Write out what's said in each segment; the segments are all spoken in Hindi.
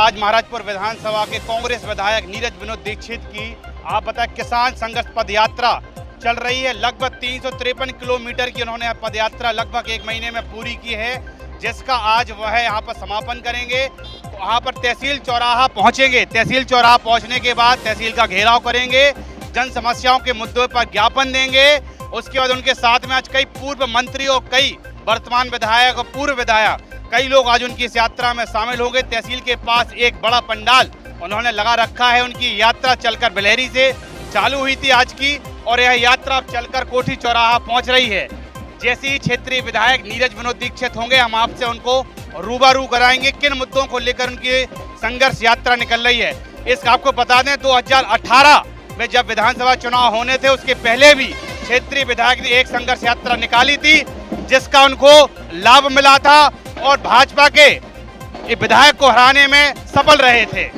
आज महाराजपुर विधानसभा के कांग्रेस विधायक नीरज विनोद दीक्षित की आप बताएं किसान संघर्ष पद यात्रा चल रही है। लगभग 353 किलोमीटर की उन्होंने पद यात्रा लगभग एक महीने में पूरी की है, जिसका आज वह यहाँ पर समापन करेंगे। वहाँ पर तहसील चौराहा पहुँचेंगे। तहसील चौराहा पहुँचने के बाद तहसील का घेराव करेंगे, जन समस्याओं के मुद्दों पर ज्ञापन देंगे। उसके बाद उनके साथ में आज कई पूर्व मंत्री और कई वर्तमान विधायक और पूर्व विधायक कई लोग आज उनकी इस यात्रा में शामिल होंगे। तहसील के पास एक बड़ा पंडाल उन्होंने लगा रखा है। उनकी यात्रा चलकर बिलहरी से चालू हुई थी आज की, और यह यात्रा अब चलकर कोठी चौराहा पहुंच रही है। जैसे ही क्षेत्रीय विधायक नीरज विनोद दीक्षित होंगे, हम आपसे उनको रूबरू कराएंगे किन मुद्दों को लेकर उनकी संघर्ष यात्रा निकल रही है। इस आपको बता दें 2018 में जब विधानसभा चुनाव होने थे, उसके पहले भी क्षेत्रीय विधायक ने एक संघर्ष यात्रा निकाली थी, जिसका उनको लाभ मिला था और भाजपा के विधायक को हराने में सफल रहे थे।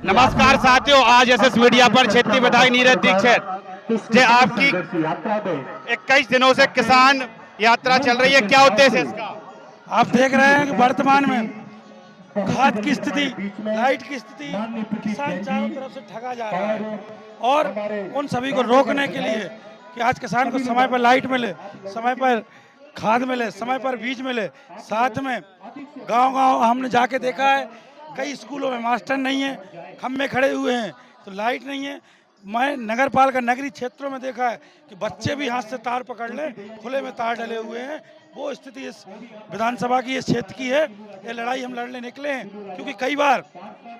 नमस्कार साथियों, आज एसएस मीडिया पर क्षेत्रीय विधायक नीरज दीक्षित जे आपकी 21 दिनों से किसान यात्रा चल रही है, क्या उद्देश्य है इसका? आप देख रहे हैं कि वर्तमान में खाद की स्थिति, लाइट की स्थिति, किसान चारों तरफ से ठगा जा रहा है, और उन सभी को रोकने के लिए कि आज किसान को समय पर लाइट मिले, समय पर खाद मिले, समय पर बीज मिले। साथ में गांव-गांव हमने जाके देखा है, कई स्कूलों में मास्टर नहीं है, खम्भे खड़े हुए हैं तो लाइट नहीं है। मैं नगर पालिका नगरीय क्षेत्रों में देखा है कि बच्चे भी हाथ से तार पकड़ लें, खुले में तार डले हुए हैं। वो स्थिति इस विधानसभा की, इस क्षेत्र की है। ये लड़ाई हम लड़ने निकले हैं, क्योंकि कई बार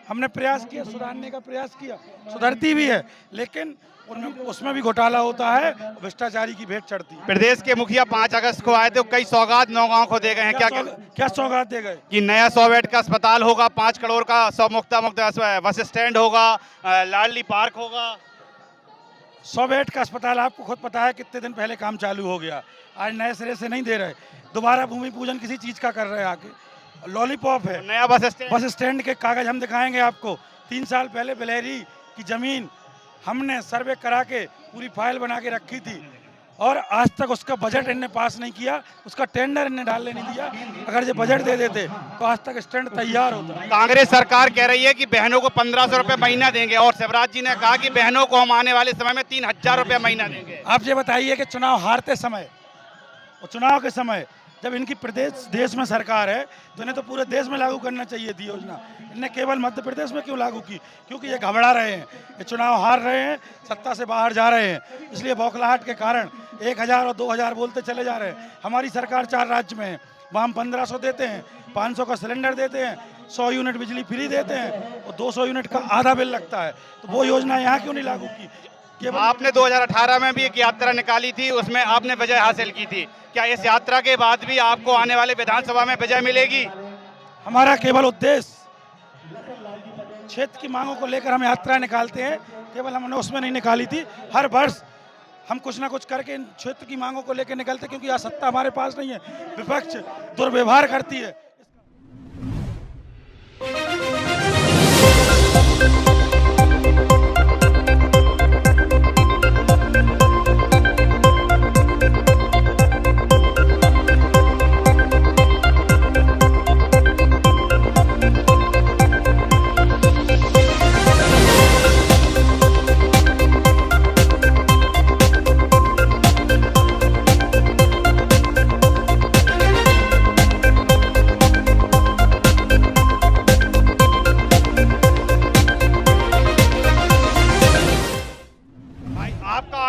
हमने प्रयास किया, सुधारने का प्रयास किया, सुधरती भी है, लेकिन उसमें भी घोटाला होता है, भ्रष्टाचारी की भेंट चढ़ती है। प्रदेश के मुखिया 5 अगस्त को आए थे, कई सौगात नौगांव को दे गए हैं। क्या सौगात दे गए? कि नया 100 बेड का अस्पताल होगा, 5 करोड़ का 100 मुक्त बस स्टैंड होगा, लाडली पार्क होगा। 100 बेड का अस्पताल आपको खुद पता है कितने दिन पहले काम चालू हो गया। आज नए सिरे से नहीं दे रहे, दोबारा भूमि पूजन किसी चीज का कर रहे हैं आके। लॉलीपॉप है। नया बस स्टैंड के कागज हम दिखाएंगे आपको। 3 साल पहले बिलहरी की जमीन हमने सर्वे करा के पूरी फाइल बना के रखी थी, और आज तक उसका बजट इनने पास नहीं किया, उसका टेंडर इनने डालने नहीं दिया। अगर ये बजट दे देते तो आज तक स्टैंड तैयार होता। कांग्रेस सरकार कह रही है कि बहनों को 1500 रुपए महीना देंगे, और शिवराज जी ने कहा कि बहनों को हम आने वाले समय में 3000 रुपए महीना देंगे। आप ये बताइए कि चुनाव हारते समय और चुनाव के समय जब इनकी प्रदेश देश में सरकार है, तो इन्हें तो पूरे देश में लागू करना चाहिए थी योजना। इनने केवल मध्य प्रदेश में क्यों लागू की? क्योंकि ये घबरा रहे हैं, ये चुनाव हार रहे हैं, सत्ता से बाहर जा रहे हैं, इसलिए बौखलाहट के कारण 1000 और 2000 बोलते चले जा रहे हैं। हमारी सरकार 4 राज्य में है, वहाँ हम 1500 देते हैं, 500 का सिलेंडर देते हैं, 100 यूनिट बिजली फ्री देते हैं, और 200 यूनिट का आधा बिल लगता है। तो वो योजना यहाँ क्यों नहीं लागू की? आपने 2018 में भी एक यात्रा निकाली थी, उसमें आपने विजय हासिल की थी। क्या इस यात्रा के बाद भी आपको आने वाले विधानसभा में विजय मिलेगी? हमारा केवल उद्देश्य क्षेत्र की मांगों को लेकर हम यात्रा निकालते हैं, केवल हमने उसमें नहीं निकाली थी। हर वर्ष हम कुछ ना कुछ करके इन क्षेत्र की मांगों को लेकर निकलते, क्योंकि यहाँ सत्ता हमारे पास नहीं है, विपक्ष दुर्व्यवहार करती है।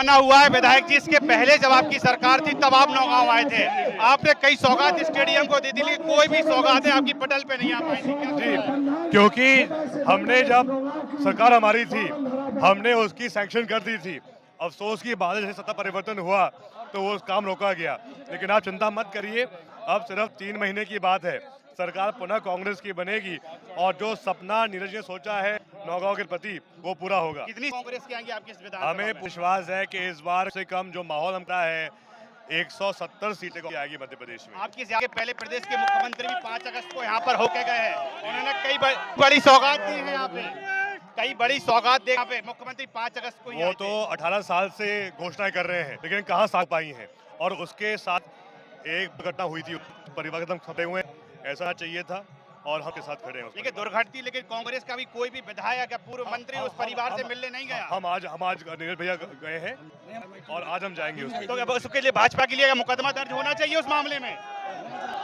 आना हुआ है विधायक जी, इसके पहले जब आपकी सरकार थी तब आप नौगांव आए थे, आपने कई सौगात स्टेडियम को दी थी, लेकिन कोई भी सौगात है आपकी पटल पे नहीं आ पाई जी, क्योंकि हमने जब सरकार हमारी थी हमने उसकी सैंक्शन कर दी थी। अफसोस की बात है सत्ता परिवर्तन हुआ तो वो काम रोका गया, लेकिन आप चिंता मत करिए, अब सिर्फ 3 महीने की बात है, सरकार पुनः कांग्रेस की बनेगी और जो सपना नीरज ने सोचा है नौगांव के प्रति वो पूरा होगा। कितनी कांग्रेस की आएंगी आपकी इस विधानसभा में? हमें विश्वास है कि इस बार से कम जो माहौल हमका है 170 सीटें को आएगी मध्य प्रदेश में। आपकी आगे पहले प्रदेश के मुख्यमंत्री भी 5 अगस्त को यहाँ पर होके गए हैं, उन्होंने कई बड़ी सौगात दी है यहाँ पे, कई बड़ी सौगात दे यहाँ पे मुख्यमंत्री 5 अगस्त को। वो तो 18 साल से घोषणाएं कर रहे हैं, लेकिन कहाँ साथ पाई हैं। और उसके साथ एक घटना हुई थी, परिवार एकदम खपे हुए, ऐसा चाहिए था और हम के साथ खड़े हैं। लेकिन दुर्घटना, लेकिन कांग्रेस का भी कोई भी विधायक या पूर्व मंत्री उस परिवार से मिलने नहीं गया। हम आज नीरज भैया गए हैं और आज हम जाएंगे उसमें। तो उसके लिए भाजपा के लिए मुकदमा दर्ज होना चाहिए उस मामले में?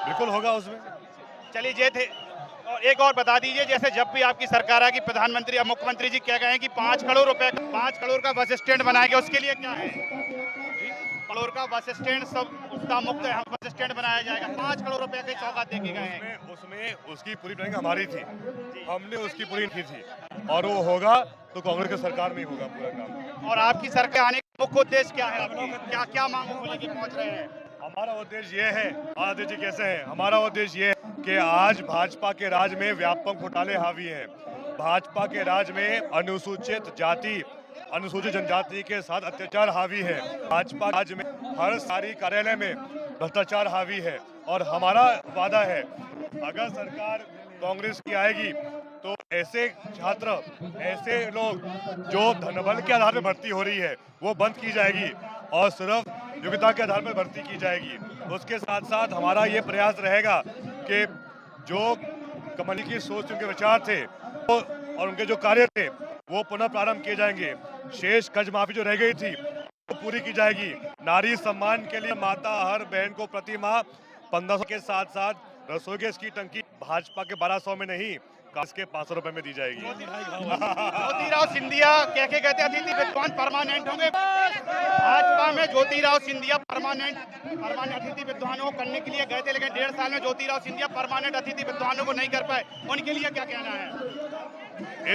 बिल्कुल होगा उसमें। चलिए ये थे। और एक और बता दीजिए, जैसे जब भी आपकी सरकार आएगी, प्रधानमंत्री या मुख्यमंत्री जी कह गए हैं कि 5 करोड़ रुपए 5 करोड़ का बस स्टैंड बनाएंगे, उसके लिए क्या है? करोड़ का बस स्टैंड सब उसका मुक्त बस स्टैंड बनाया जाएगा, 5 करोड़ रुपए की सौगात देके गए हैं। उसमें उसकी पूरी प्लानिंग हमारी थी, हमने उसकी पूरी की थी, और वो होगा तो कांग्रेस की सरकार में ही होगा पूरा काम। और आपकी सरकार आने का मुख्य उद्देश्य क्या है? आपकी क्या क्या मांगों को लेकर पहुंच रहे हैं? हमारा उद्देश्य ये है, आदित्य जी कैसे हैं, हमारा उद्देश्य ये है कि आज भाजपा के राज में व्यापक घोटाले हावी हैं। भाजपा के राज में अनुसूचित जाति, अनुसूचित जनजाति के साथ अत्याचार हावी है। भाजपा राज्य में हर सारी कार्यालय में भ्रष्टाचार हावी है। और हमारा वादा है, अगर सरकार कांग्रेस की आएगी तो ऐसे छात्र, ऐसे लोग जो धनबल के आधार पर भर्ती हो रही है वो बंद की जाएगी और सिर्फ योग्यता के आधार पर भर्ती की जाएगी। उसके साथ साथ हमारा ये प्रयास रहेगा कि जो कमल की सोच, उनके विचार थे और उनके जो कार्य थे वो पुनः प्रारंभ किए जाएंगे। शेष कर्ज माफी जो रह गई थी वो पूरी की जाएगी। नारी सम्मान के लिए माता हर बहन को प्रति माह 1500 के साथ साथ रसोई गैस की टंकी भाजपा के 1200 में नहीं, कांग्रेस के 500 रुपए में दी जाएगी। ज्योतिराव सिंधिया क्या कहते हैं, अतिथि विद्वान परमानेंट होंगे भाजपा में? ज्योतिराव सिंधिया परमानेंट अतिथि विद्वानों को करने के लिए गए थे, लेकिन 1.5 साल में ज्योतिराव सिंधिया परमानेंट अतिथि विद्वानों को नहीं कर पाए, उनके लिए क्या कहना है?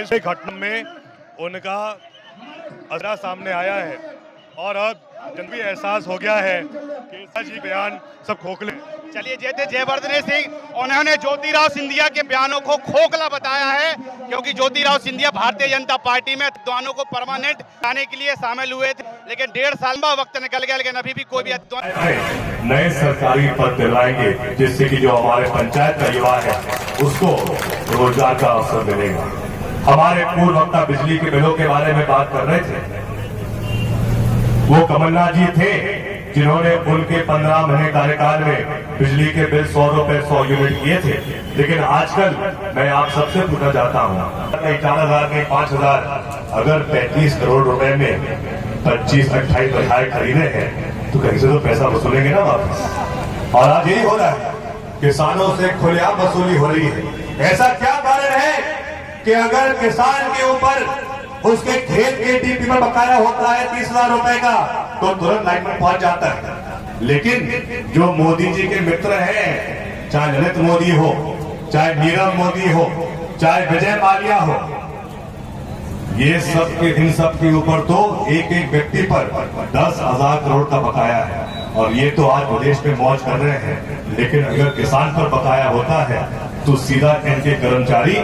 इस घटना में उनका असरा सामने आया है और अब जन भी एहसास हो गया है कि जी बयान सब खोखले। चलिए ये थे जयवर्धने सिंह, उन्होंने ज्योतिराव सिंधिया के बयानों को खोखला बताया है, क्योंकि ज्योतिराव सिंधिया भारतीय जनता पार्टी में विद्वानों को परमानेंट लाने के लिए शामिल हुए थे, लेकिन 1.5 साल बाद वक्त निकल गया, लेकिन अभी भी कोई भी नए सरकारी पद दिलाएंगे जिससे कि जो हमारे पंचायत का युवा है उसको रोजगार का अवसर मिलेगा। हमारे पूर्व वक्ता बिजली के बिलों के बारे में बात कर रहे थे, वो कमलनाथ जी थे जिन्होंने उनके 15 महीने कार्यकाल में बिजली के बिल 100 रुपए 100 यूनिट किए थे। लेकिन आजकल मैं आप सबसे पूछना चाहता हूँ, 4,000 में 5,000, अगर 35 करोड़ रुपए में 25-28 विधायक खरीदे हैं तो कहीं से तो पैसा वसूलेंगे ना वापस। और आज यही हो रहा है, किसानों से खुलेआम वसूली हो रही है। ऐसा क्या कारण है कि अगर किसान के ऊपर उसके खेत के डीपी पर बकाया होता है 30,000 रुपए का तो तुरंत लाइन में पहुंच जाता है। लेकिन जो मोदी जी के मित्र हैं, चाहे ललित मोदी हो, चाहे नीरव मोदी हो, चाहे विजय माल्या हो, ये सब के इन सब के ऊपर तो एक एक व्यक्ति पर 10,000 करोड़ का बकाया है। और ये तो आज विदेश में मौज कर रहे हैं। लेकिन अगर किसान पर बकाया होता है तो सीधा इनके कर्मचारी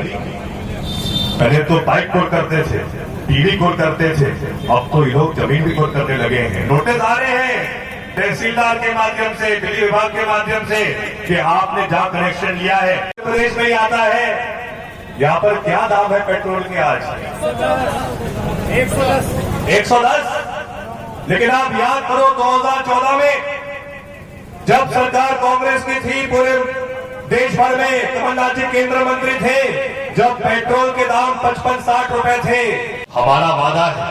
पहले तो बाइक कोड करते थे, टीवी कोड करते थे, अब तो ये लोग जमीन भी कोड करने लगे हैं। नोटिस आ रहे हैं तहसीलदार के माध्यम से, बिजली विभाग के माध्यम से कि आपने जहां कनेक्शन लिया है प्रदेश में ही आता है। यहाँ पर क्या दाम है पेट्रोल के आज? 110। लेकिन आप याद करो 2014 में जब सरकार कांग्रेस की थी, पूरे देश भर में कमलनाथ जी केंद्र मंत्री थे, जब पेट्रोल के दाम 55-60 रुपए थे। हमारा वादा है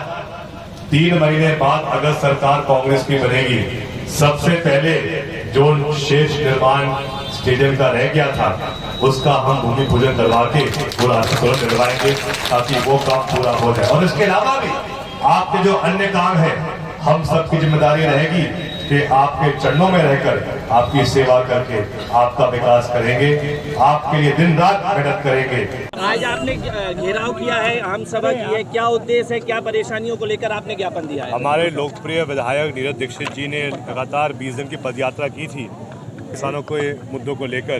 3 महीने बाद अगर सरकार कांग्रेस की बनेगी, सबसे पहले जो शेष निर्माण स्टेडियम का रह गया था उसका हम भूमि पूजन करवा के पूरा करवाएंगे ताकि वो काम पूरा हो जाए। और इसके अलावा भी आपके जो अन्य काम है, हम सबकी जिम्मेदारी रहेगी कि आपके चरणों में रहकर आपकी सेवा करके आपका विकास करेंगे, आपके लिए दिन रात मेहनत करेंगे। आज आपने घेराव किया है, आम सभा की है, क्या उद्देश्य है, क्या परेशानियों को लेकर आपने ज्ञापन दिया है? हमारे लोकप्रिय विधायक नीरज दीक्षित जी ने लगातार 20 दिन की पदयात्रा की थी किसानों के मुद्दों को लेकर,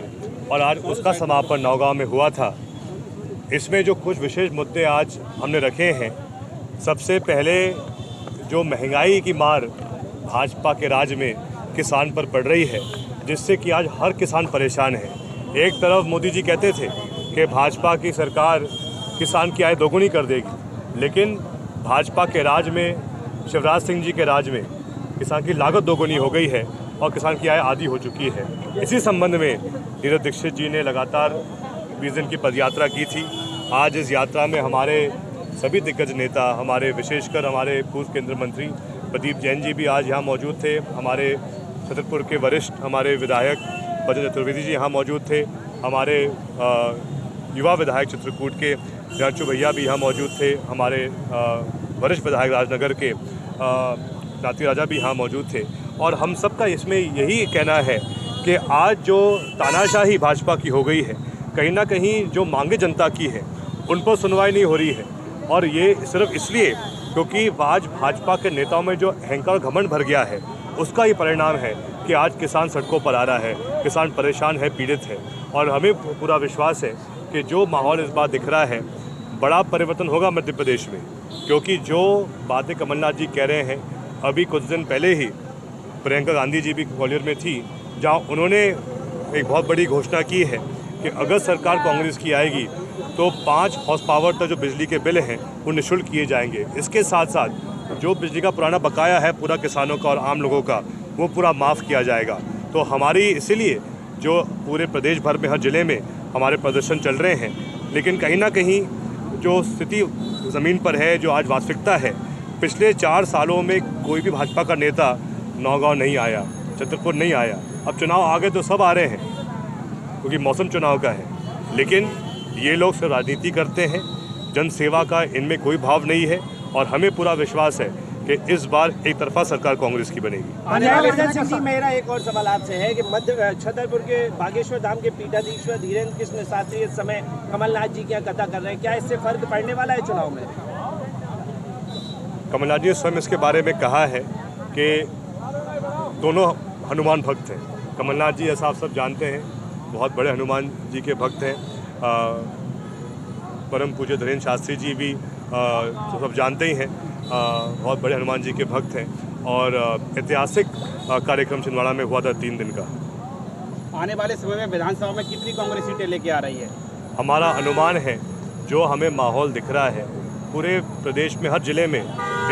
और आज उसका समापन नौगांव में हुआ था। इसमें जो कुछ विशेष मुद्दे आज हमने रखे हैं, सबसे पहले जो महंगाई की मार भाजपा के राज में किसान पर पड़ रही है, जिससे कि आज हर किसान परेशान है। एक तरफ मोदी जी कहते थे कि भाजपा की सरकार किसान की आय दोगुनी कर देगी, लेकिन भाजपा के राज में, शिवराज सिंह जी के राज में किसान की लागत दोगुनी हो गई है और किसान की आय आधी हो चुकी है। इसी संबंध में नीरज दीक्षित जी ने लगातार 20 दिन की पदयात्रा की थी। आज इस यात्रा में हमारे सभी दिग्गज नेता, हमारे विशेषकर हमारे पूर्व केंद्रीय मंत्री प्रदीप जैन जी भी आज यहाँ मौजूद थे। हमारे छतरपुर के वरिष्ठ हमारे विधायक बजरंग चतुर्वेदी जी यहाँ मौजूद थे। हमारे युवा विधायक चित्रकूट के राजू भैया भी यहाँ मौजूद थे। हमारे वरिष्ठ विधायक राजनगर के नाती राजा भी यहाँ मौजूद थे। और हम सबका इसमें यही कहना है कि आज जो तानाशाही भाजपा की हो गई है, कहीं ना कहीं जो मांगे जनता की है उन पर सुनवाई नहीं हो रही है। और ये सिर्फ इसलिए क्योंकि आज भाजपा के नेताओं में जो अहंकार घमंड भर गया है, उसका ही परिणाम है कि आज किसान सड़कों पर आ रहा है, किसान परेशान है, पीड़ित है। और हमें पूरा विश्वास है कि जो माहौल इस बार दिख रहा है, बड़ा परिवर्तन होगा मध्य प्रदेश में। क्योंकि जो बातें कमलनाथ जी कह रहे हैं, अभी कुछ दिन पहले ही प्रियंका गांधी जी भी ग्वालियर में थी, जहाँ उन्होंने एक बहुत बड़ी घोषणा की है कि अगर सरकार कांग्रेस की आएगी तो 5 हॉर्स पावर तक जो बिजली के बिल हैं वो निःशुल्क किए जाएंगे। इसके साथ साथ जो बिजली का पुराना बकाया है पूरा किसानों का और आम लोगों का, वो पूरा माफ़ किया जाएगा। तो हमारी इसीलिए जो पूरे प्रदेश भर में हर ज़िले में हमारे प्रदर्शन चल रहे हैं, लेकिन कहीं ना कहीं जो स्थिति ज़मीन पर है, जो आज वास्तविकता है, पिछले 4 सालों में कोई भी भाजपा का नेता नौगांव नहीं आया, छतरपुर नहीं आया। अब चुनाव आ गए तो सब आ रहे हैं क्योंकि मौसम चुनाव का है, लेकिन ये लोग सिर्फ राजनीति करते हैं, जन सेवा का इनमें कोई भाव नहीं है। और हमें पूरा विश्वास है कि इस बार एक तरफा सरकार कांग्रेस की बनेगी। जी, मेरा एक और सवाल आपसे है कि मध्य छतरपुर के बागेश्वर धाम के पीठाधीश्वर धीरेन्द्र कृष्ण शास्त्री इस समय कमलनाथ जी की कथा कर रहे हैं, क्या इससे फर्क पड़ने वाला है चुनाव में? कमलनाथ जी ने स्वयं इसके बारे में कहा है कि दोनों हनुमान भक्त हैं। कमलनाथ जी, ऐसा आप सब जानते हैं, बहुत बड़े हनुमान जी के भक्त हैं। परम पूज्य धीरेन्द्र शास्त्री जी भी तो सब जानते ही हैं, बहुत बड़े हनुमान जी के भक्त हैं। और ऐतिहासिक कार्यक्रम छिंदवाड़ा में हुआ था 3 दिन का। आने वाले समय में विधानसभा में कितनी कांग्रेस सीटें लेके आ रही है? हमारा अनुमान है, जो हमें माहौल दिख रहा है, पूरे प्रदेश में हर जिले में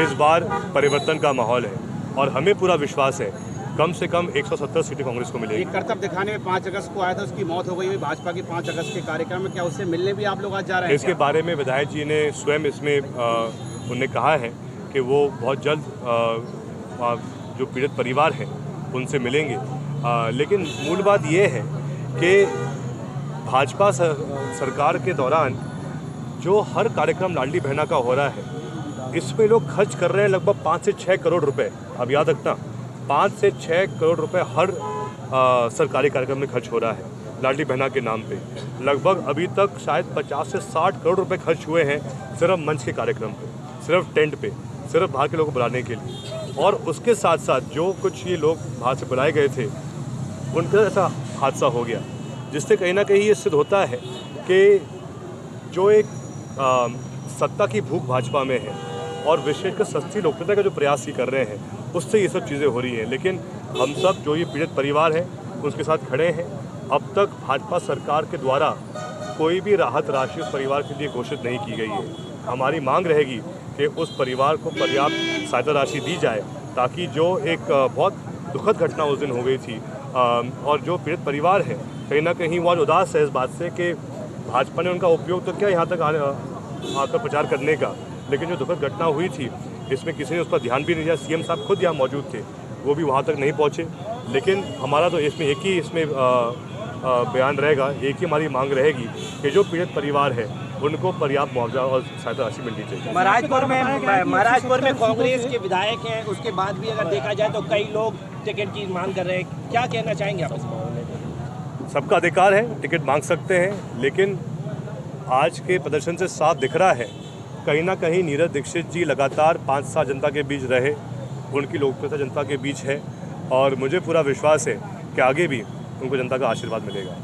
इस बार परिवर्तन का माहौल है। और हमें पूरा विश्वास है कम से कम 170 सीटें कांग्रेस को मिलेगी। एक कर्तव्य दिखाने में 5 अगस्त को आया था, उसकी मौत हो गई। भाजपा की 5 अगस्त के कार्यक्रम में क्या उससे मिलने भी आप लोग आज जा रहे हैं? इसके बारे में विधायक जी ने स्वयं इसमें उन्होंने कहा है कि वो बहुत जल्द जो पीड़ित परिवार हैं उनसे मिलेंगे। लेकिन मूल बात ये है कि भाजपा सरकार के दौरान जो हर कार्यक्रम लाडली बहना का हो रहा है, इसमें लोग खर्च कर रहे हैं लगभग 5 से 6 करोड़ रुपए। अब याद रखना, 5 से 6 करोड़ रुपए हर सरकारी कार्यक्रम में खर्च हो रहा है लाडली बहना के नाम पे। लगभग अभी तक शायद 50 से 60 करोड़ रुपए खर्च हुए हैं सिर्फ मंच के कार्यक्रम पे, सिर्फ टेंट पे, सिर्फ बाहर के लोगों को बुलाने के लिए। और उसके साथ साथ जो कुछ ये लोग बाहर से बुलाए गए थे, उनका ऐसा हादसा हो गया, जिससे कहीं ना कहीं ये सिद्ध होता है कि जो एक सत्ता की भूख भाजपा में है और विशेषकर सस्ती लोकप्रियता का जो प्रयास ही कर रहे हैं, उससे ये सब चीज़ें हो रही हैं। लेकिन हम सब जो ये पीड़ित परिवार है उसके साथ खड़े हैं। अब तक भाजपा सरकार के द्वारा कोई भी राहत राशि उस परिवार के लिए घोषित नहीं की गई है। हमारी मांग रहेगी कि उस परिवार को पर्याप्त सहायता राशि दी जाए, ताकि जो एक बहुत दुखद घटना उस दिन हो गई थी और जो पीड़ित परिवार है कहीं ना कहीं वो उदास है इस बात से कि भाजपा ने उनका उपयोग तो किया यहाँ तक आकर प्रचार करने का, लेकिन जो दुखद घटना हुई थी इसमें किसी ने उस पर ध्यान भी नहीं दिया। सीएम साहब खुद यहाँ मौजूद थे, वो भी वहाँ तक नहीं पहुँचे। लेकिन हमारा तो इसमें एक ही बयान रहेगा, एक ही हमारी मांग रहेगी कि जो पीड़ित परिवार है उनको पर्याप्त मुआवजा और सहायता राशि मिलनी चाहिए। महाराजपुर में कांग्रेस के विधायक हैं, उसके बाद भी अगर देखा जाए तो कई लोग टिकट की मांग कर रहे हैं, क्या कहना चाहेंगे आप? सबका अधिकार है, टिकट मांग सकते हैं, लेकिन आज के प्रदर्शन से साफ दिख रहा है कहीं ना कहीं नीरज दीक्षित जी लगातार 5 साल जनता के बीच रहे, उनकी लोकप्रियता जनता के बीच है और मुझे पूरा विश्वास है कि आगे भी उनको जनता का आशीर्वाद मिलेगा।